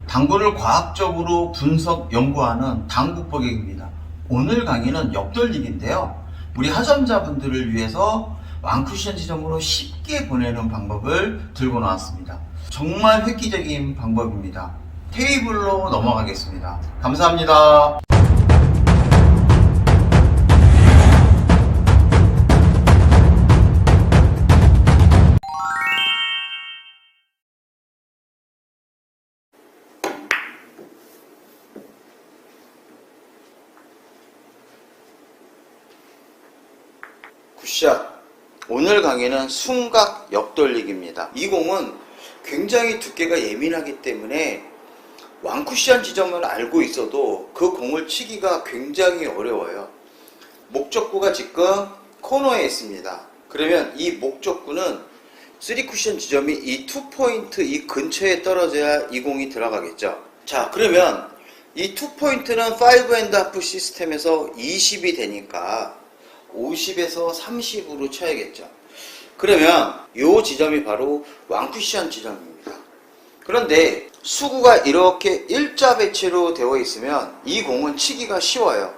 당구를 과학적으로 분석, 연구하는 당구법입니다. 오늘 강의는 역돌리기인데요. 우리 하점자분들을 위해서 완쿠션 지점으로 쉽게 보내는 방법을 들고 나왔습니다. 정말 획기적인 방법입니다. 테이블로 넘어가겠습니다. 감사합니다. 굿샷! 오늘 강의는 순각 역돌리기입니다. 이 공은 굉장히 두께가 예민하기 때문에 완쿠션 지점을 알고 있어도 그 공을 치기가 굉장히 어려워요. 목적구가 지금 코너에 있습니다. 그러면 이 목적구는 3쿠션 지점이 이 2포인트 이 근처에 떨어져야 이 공이 들어가겠죠. 자, 그러면 이 2포인트는 5&1 시스템에서 20이 되니까 50에서 30으로 쳐야겠죠. 그러면 이 지점이 바로 완쿠션 지점입니다. 그런데 수구가 이렇게 일자 배치로 되어 있으면 이 공은 치기가 쉬워요.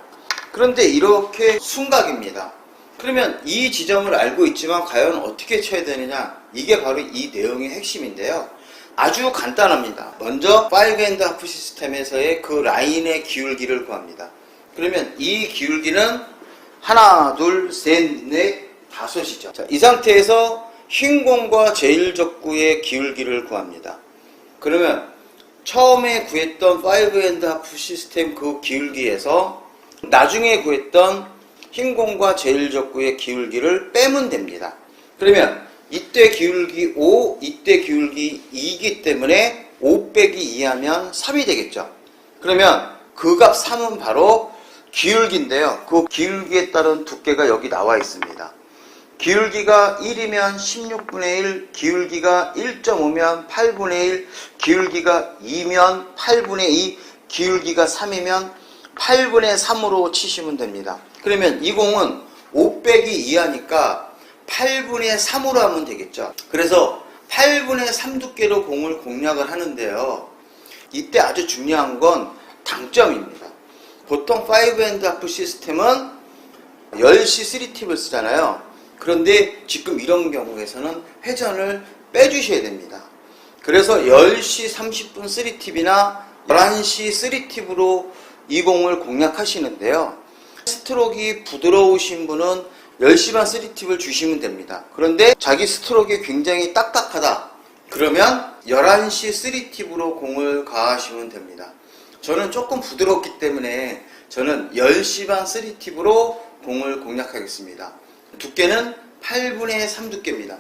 그런데 이렇게 순각입니다. 그러면 이 지점을 알고 있지만 과연 어떻게 쳐야 되느냐, 이게 바로 이 내용의 핵심인데요. 아주 간단합니다. 먼저 5&1 시스템에서의 그 라인의 기울기를 구합니다. 그러면 이 기울기는 하나, 둘, 셋, 넷, 다섯이죠. 자, 이 상태에서 흰 공과 제일적구의 기울기를 구합니다. 그러면 처음에 구했던 5&1 시스템 그 기울기에서 나중에 구했던 흰 공과 제일적구의 기울기를 빼면 됩니다. 그러면 이때 기울기 5, 이때 기울기 2이기 때문에 5 빼기 2하면 3이 되겠죠. 그러면 그 값 3은 바로 기울기인데요. 그 기울기에 따른 두께가 여기 나와 있습니다. 기울기가 1이면 16분의 1, 기울기가 1.5면 8분의 1, 기울기가 2면 8분의 2, 기울기가 3이면 8분의 3으로 치시면 됩니다. 그러면 이 공은 5 빼기 2하니까 8분의 3으로 하면 되겠죠. 그래서 8분의 3 두께로 공을 공략을 하는데요. 이때 아주 중요한 건 당점입니다. 보통 5&1 시스템은 10시 3팁을 쓰잖아요. 그런데 지금 이런 경우에서는 회전을 빼주셔야 됩니다. 그래서 10시 30분 3팁이나 11시 3팁으로 이 공을 공략하시는데요. 스트로크가 부드러우신 분은 10시 반 3팁을 주시면 됩니다. 그런데 자기 스트로크가 굉장히 딱딱하다. 그러면 11시 3팁으로 공을 가하시면 됩니다. 저는 조금 부드럽기 때문에 저는 10시 반 3팁으로 공을 공략하겠습니다. 두께는 8분의 3 두께입니다.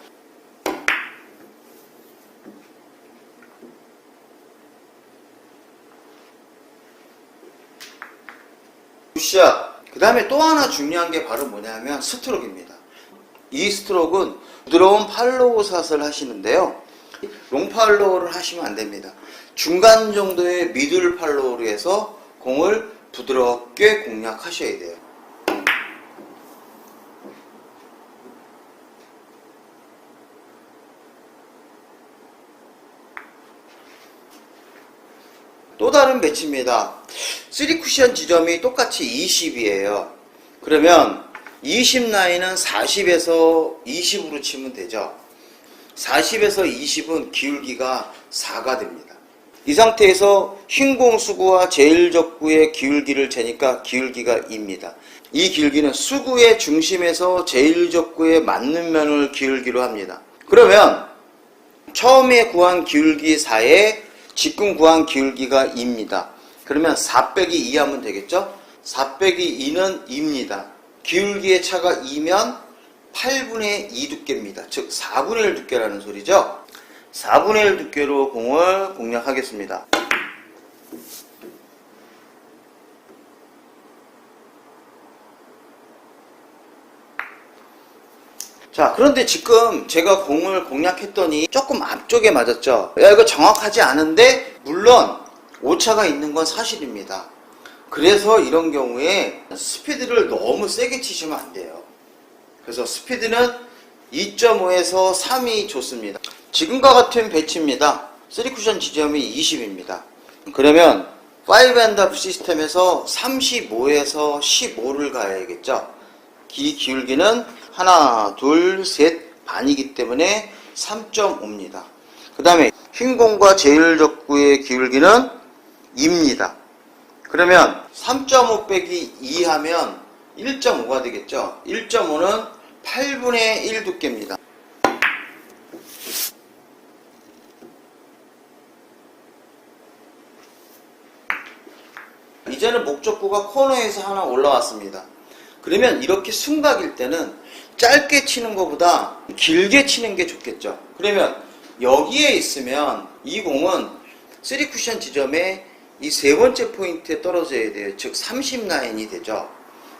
굿샷! 그 다음에 또 하나 중요한 게 바로 뭐냐면 스트로크입니다. 이 스트로크는 부드러운 팔로우 샷을 하시는데요. 롱 팔로우를 하시면 안 됩니다. 중간 정도의 미들 팔로우로 해서 공을 부드럽게 공략하셔야 돼요. 또 다른 배치입니다. 3쿠션 지점이 똑같이 20이에요. 그러면 20 라인은 40에서 20으로 치면 되죠. 40에서 20은 기울기가 4가 됩니다. 이 상태에서 흰공 수구와 제일적구의 기울기를 재니까 기울기가 2입니다. 이 기울기는 수구의 중심에서 제일적구에 맞는 면을 기울기로 합니다. 그러면 처음에 구한 기울기 4에 지금 구한 기울기가 2입니다. 그러면 4 빼기 2 하면 되겠죠? 4 빼기 2는 2입니다. 기울기의 차가 2면 8분의 2 두께입니다. 즉 4분의 1 두께라는 소리죠. 4분의 1 두께로 공을 공략하겠습니다. 자, 그런데 지금 제가 공을 공략했더니 조금 앞쪽에 맞았죠. 야, 이거 정확하지 않은데 물론 오차가 있는 건 사실입니다. 그래서 이런 경우에 스피드를 너무 세게 치시면 안 돼요. 그래서 스피드는 2.5에서 3이 좋습니다. 지금과 같은 배치입니다. 3쿠션 지점이 20입니다. 그러면 5&1 시스템에서 35에서 15를 가야겠죠. 이 기울기는 하나, 둘, 셋 반이기 때문에 3.5입니다. 그 다음에 흰 공과 제일적구의 기울기는 2입니다. 그러면 3.5 빼기 2 하면 1.5가 되겠죠. 1.5는 8분의 1 두께입니다. 이제는 목적구가 코너에서 하나 올라왔습니다. 그러면 이렇게 순각일 때는 짧게 치는 것보다 길게 치는 게 좋겠죠. 그러면 여기에 있으면 이 공은 3쿠션 지점에 이 세 번째 포인트에 떨어져야 돼요. 즉 30 라인이 되죠.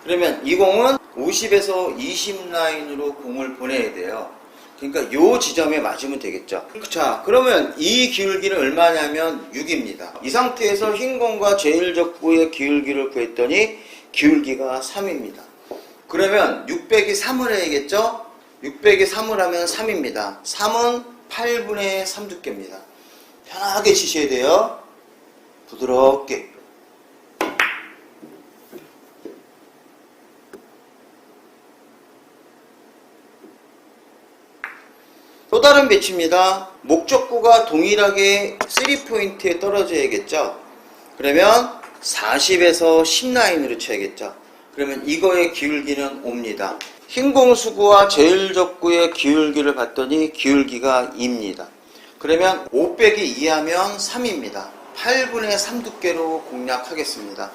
그러면 이 공은 50에서 20 라인으로 공을 보내야 돼요. 그러니까 요 지점에 맞으면 되겠죠. 자, 그러면 이 기울기는 얼마냐면 6입니다. 이 상태에서 흰 공과 제일적구의 기울기를 구했더니 기울기가 3입니다. 그러면 6 빼기 3을 해야겠죠? 6 빼기 3을 하면 3입니다. 3은 8분의 3 두께입니다. 편하게 치셔야 돼요. 부드럽게. 또 다른 배치입니다. 목적구가 동일하게 3포인트에 떨어져야겠죠? 그러면 40에서 10 라인으로 쳐야겠죠? 그러면 이거의 기울기는 5입니다. 흰 공수구와 제일적구의 기울기를 봤더니 기울기가 2입니다. 그러면 5 빼기 2 하면 3입니다. 8분의 3 두께로 공략하겠습니다.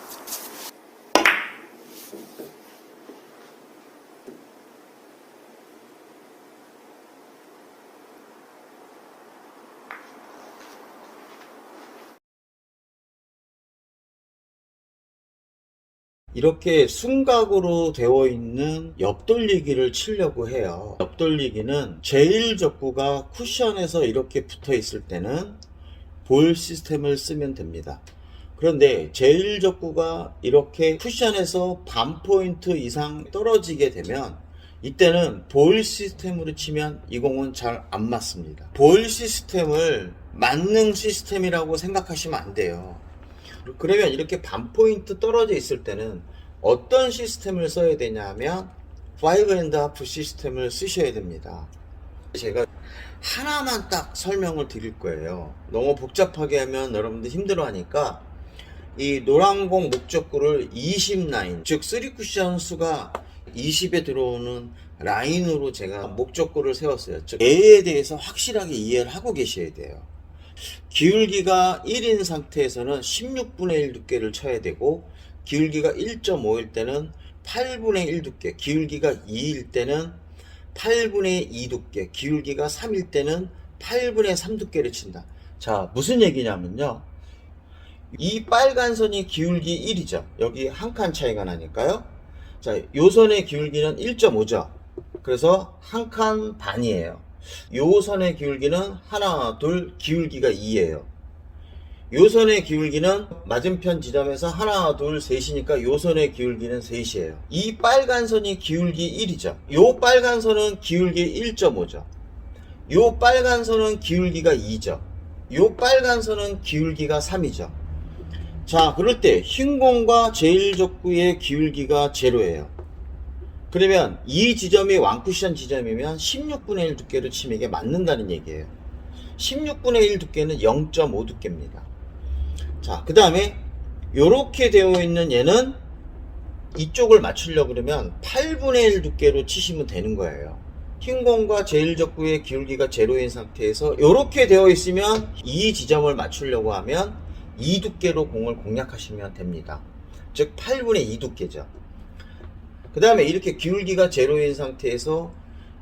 이렇게 순각으로 되어 있는 옆돌리기를 치려고 해요. 옆돌리기는 제일적구가 쿠션에서 이렇게 붙어 있을 때는 볼 시스템을 쓰면 됩니다. 그런데 제일적구가 이렇게 쿠션에서 반 포인트 이상 떨어지게 되면 이때는 볼 시스템으로 치면 이 공은 잘 안 맞습니다. 볼 시스템을 만능 시스템이라고 생각하시면 안 돼요. 그러면 이렇게 반 포인트 떨어져 있을 때는 어떤 시스템을 써야 되냐 하면 5&1 시스템을 쓰셔야 됩니다. 제가 하나만 딱 설명을 드릴 거예요. 너무 복잡하게 하면 여러분들 힘들어 하니까 이 노란공 목적구를 20 라인, 즉 3쿠션 수가 20에 들어오는 라인으로 제가 목적구를 세웠어요. 즉 A에 대해서 확실하게 이해를 하고 계셔야 돼요. 기울기가 1인 상태에서는 16분의 1 두께를 쳐야 되고, 기울기가 1.5일 때는 8분의 1 두께, 기울기가 2일 때는 8분의 2 두께, 기울기가 3일 때는 8분의 3 두께를 친다. 자, 무슨 얘기냐면요, 이 빨간 선이 기울기 1이죠. 여기 한 칸 차이가 나니까요. 자, 요 선의 기울기는 1.5죠. 그래서 한 칸 반이에요. 요 선의 기울기는 하나, 둘, 기울기가 2예요. 요 선의 기울기는 맞은편 지점에서 하나, 둘, 셋이니까 요 선의 기울기는 3이에요. 이 빨간 선이 기울기 1이죠. 요 빨간 선은 기울기 1.5죠. 요 빨간 선은 기울기가 2죠. 요 빨간 선은 기울기가 3이죠. 자, 그럴 때 흰 공과 제일적구의 기울기가 0예요. 그러면 이 지점이 완쿠션 지점이면 16분의 1 두께를 치면 이게 맞는다는 얘기예요. 16분의 1 두께는 0.5 두께입니다. 자, 그 다음에 이렇게 되어 있는 얘는 이쪽을 맞추려고 그러면 8분의 1 두께로 치시면 되는 거예요. 흰 공과 제일적구의 기울기가 0인 상태에서 이렇게 되어 있으면 이 지점을 맞추려고 하면 이 두께로 공을 공략하시면 됩니다. 즉 8분의 2 두께죠. 그 다음에 이렇게 기울기가 0인 상태에서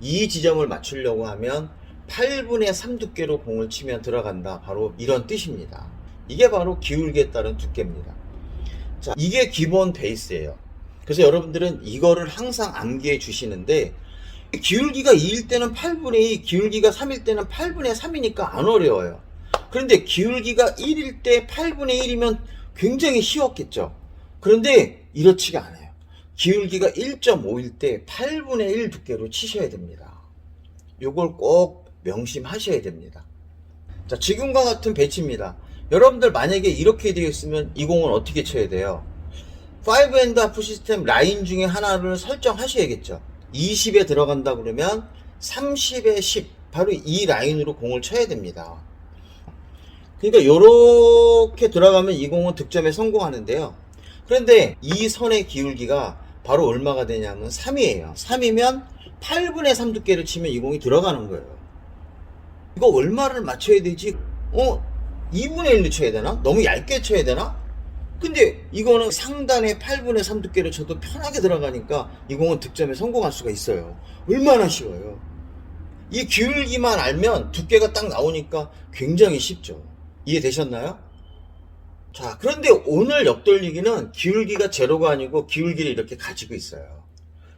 이 지점을 맞추려고 하면 8분의 3 두께로 공을 치면 들어간다. 바로 이런 뜻입니다. 이게 바로 기울기에 따른 두께입니다. 자, 이게 기본 베이스예요. 그래서 여러분들은 이거를 항상 암기해 주시는데, 기울기가 2일 때는 8분의 2, 기울기가 3일 때는 8분의 3이니까 안 어려워요. 그런데 기울기가 1일 때 8분의 1이면 굉장히 쉬웠겠죠. 그런데 이렇지가 않아요. 기울기가 1.5일 때 8분의 1 두께로 치셔야 됩니다. 이걸 꼭 명심하셔야 됩니다. 자, 지금과 같은 배치입니다. 여러분들 만약에 이렇게 되어 있으면 이 공은 어떻게 쳐야 돼요? 5&하프 시스템 라인 중에 하나를 설정하셔야겠죠. 20에 들어간다 그러면 30에 10 바로 이 라인으로 공을 쳐야 됩니다. 그러니까 이렇게 들어가면 이 공은 득점에 성공하는데요. 그런데 이 선의 기울기가 바로 얼마가 되냐면 3이에요. 3이면 8분의 3 두께를 치면 이 공이 들어가는 거예요. 이거 얼마를 맞춰야 되지? 2분의 1로 쳐야 되나? 너무 얇게 쳐야 되나? 근데 이거는 상단에 8분의 3 두께를 쳐도 편하게 들어가니까 이 공은 득점에 성공할 수가 있어요. 얼마나 쉬워요. 이 기울기만 알면 두께가 딱 나오니까 굉장히 쉽죠. 이해되셨나요? 자, 그런데 오늘 옆돌리기는 기울기가 제로가 아니고 기울기를 이렇게 가지고 있어요.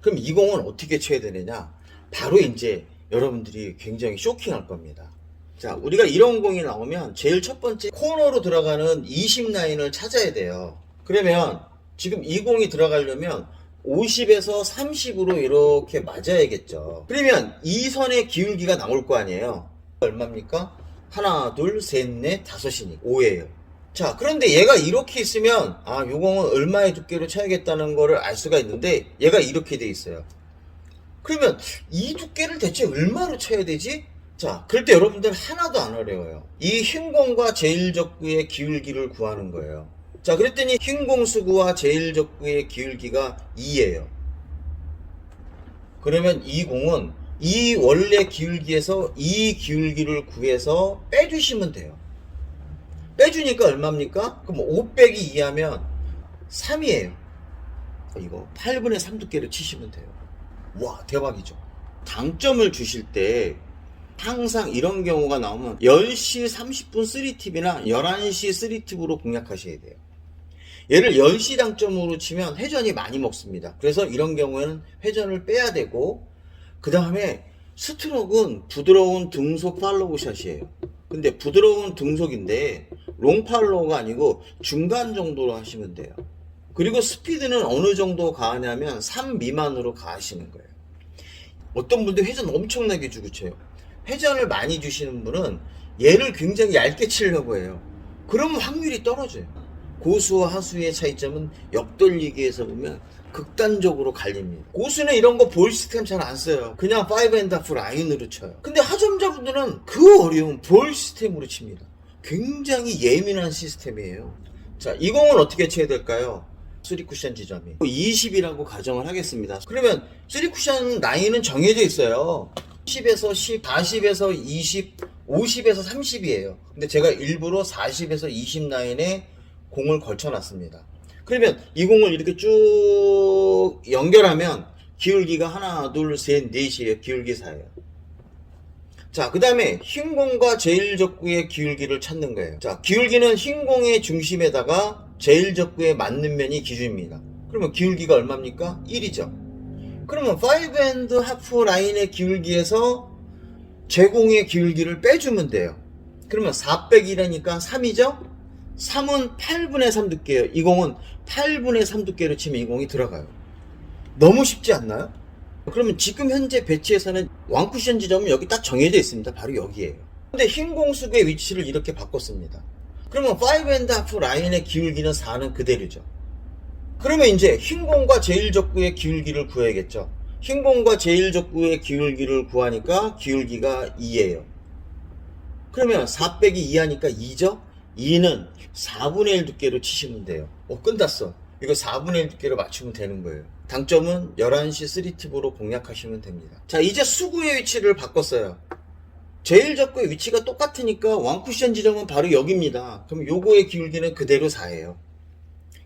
그럼 이 공은 어떻게 쳐야 되느냐? 바로 이제 여러분들이 굉장히 쇼킹할 겁니다. 자, 우리가 이런 공이 나오면 제일 첫 번째 코너로 들어가는 20 라인을 찾아야 돼요. 그러면 지금 이 공이 들어가려면 50에서 30으로 이렇게 맞아야겠죠. 그러면 이 선의 기울기가 나올 거 아니에요. 얼마입니까? 하나, 둘, 셋, 넷, 다섯이니까 5예요. 자, 그런데 얘가 이렇게 있으면 요 공은 얼마의 두께로 쳐야겠다는 거를 알 수가 있는데 얘가 이렇게 돼 있어요. 그러면 이 두께를 대체 얼마로 쳐야 되지? 자, 그럴 때 여러분들 하나도 안 어려워요. 이 흰 공과 제일적구의 기울기를 구하는 거예요. 자, 그랬더니 흰 공 수구와 제일적구의 기울기가 2예요. 그러면 이 공은 이 원래 기울기에서 이 기울기를 구해서 빼주시면 돼요. 빼주니까 얼마입니까? 그럼 5 빼기 2 하면 3이에요. 이거 8분의 3 두께를 치시면 돼요. 와, 대박이죠. 당점을 주실 때 항상 이런 경우가 나오면 10시 30분 3팁이나 11시 3팁으로 공략하셔야 돼요. 얘를 10시 당점으로 치면 회전이 많이 먹습니다. 그래서 이런 경우에는 회전을 빼야 되고, 그 다음에 스트로크는 부드러운 등속 팔로우 샷이에요. 근데 부드러운 등속인데 롱 팔로우가 아니고 중간 정도로 하시면 돼요. 그리고 스피드는 어느 정도 가하냐면 3 미만으로 가하시는 거예요. 어떤 분들 회전 엄청나게 주고 쳐요. 회전을 많이 주시는 분은 얘를 굉장히 얇게 치려고 해요. 그러면 확률이 떨어져요. 고수와 하수의 차이점은 옆돌리기에서 보면 극단적으로 갈립니다. 고수는 이런 거 볼 시스템 잘 안 써요. 그냥 5&하프 라인으로 쳐요. 근데 하점자분들은 그 어려운 볼 시스템으로 칩니다. 굉장히 예민한 시스템이에요. 자, 이 공은 어떻게 쳐야 될까요? 3쿠션 지점이 20이라고 가정을 하겠습니다. 그러면 3쿠션 라인은 정해져 있어요. 10에서 10, 40에서 20, 50에서 30이에요. 근데 제가 일부러 40에서 20 라인에 공을 걸쳐놨습니다. 그러면 이 공을 이렇게 쭉 연결하면 기울기가 하나, 둘, 셋, 넷이에요. 기울기 4예요. 자, 그 다음에 흰 공과 제일적구의 기울기를 찾는 거예요. 자, 기울기는 흰 공의 중심에다가 제일적구에 맞는 면이 기준입니다. 그러면 기울기가 얼마입니까? 1이죠. 그러면 5&하프 라인의 기울기에서 제공의 기울기를 빼주면 돼요. 그러면 4 빼기 1이니까 3이죠? 3은 8분의 3 두께예요. 이 공은 8분의 3 두께로 치면 이 공이 들어가요. 너무 쉽지 않나요? 그러면 지금 현재 배치에서는 왕쿠션 지점은 여기 딱 정해져 있습니다. 바로 여기에요. 근데 흰 공수구의 위치를 이렇게 바꿨습니다. 그러면 5&하프 라인의 기울기는 4는 그대로죠. 그러면 이제 흰 공과 제일적구의 기울기를 구해야겠죠. 흰 공과 제일적구의 기울기를 구하니까 기울기가 2예요. 그러면 4 빼기 2 하니까 2죠? 2는 4분의 1 두께로 치시면 돼요. 끝났어. 이거 4분의 1 두께로 맞추면 되는 거예요. 당점은 11시 3팁으로 공략하시면 됩니다. 자, 이제 수구의 위치를 바꿨어요. 제일적구의 위치가 똑같으니까 왕쿠션 지점은 바로 여기입니다. 그럼 요거의 기울기는 그대로 4예요.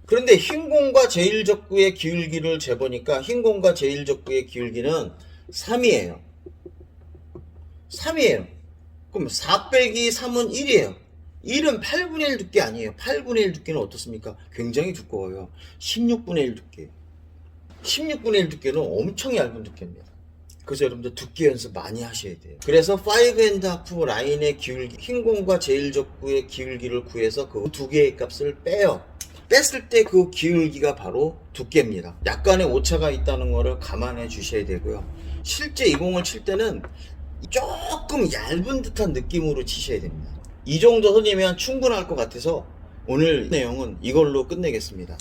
그런데 흰 공과 제일적구의 기울기를 재보니까 흰 공과 제일적구의 기울기는 3이에요. 3이에요. 그럼 4 빼기 3은 1이에요. 1은 8분의 1 두께 아니에요. 8분의 1 두께는 어떻습니까? 굉장히 두꺼워요. 16분의 1 두께. 16분의 1 두께는 엄청 얇은 두께입니다. 그래서 여러분들 두께 연습 많이 하셔야 돼요. 그래서 5&하프 라인의 기울기, 흰 공과 제일적구의 기울기를 구해서 그 두 개의 값을 빼요. 뺐을 때 그 기울기가 바로 두께입니다. 약간의 오차가 있다는 거를 감안해 주셔야 되고요. 실제 이 공을 칠 때는 조금 얇은 듯한 느낌으로 치셔야 됩니다. 이 정도 선이면 충분할 것 같아서 오늘 내용은 이걸로 끝내겠습니다.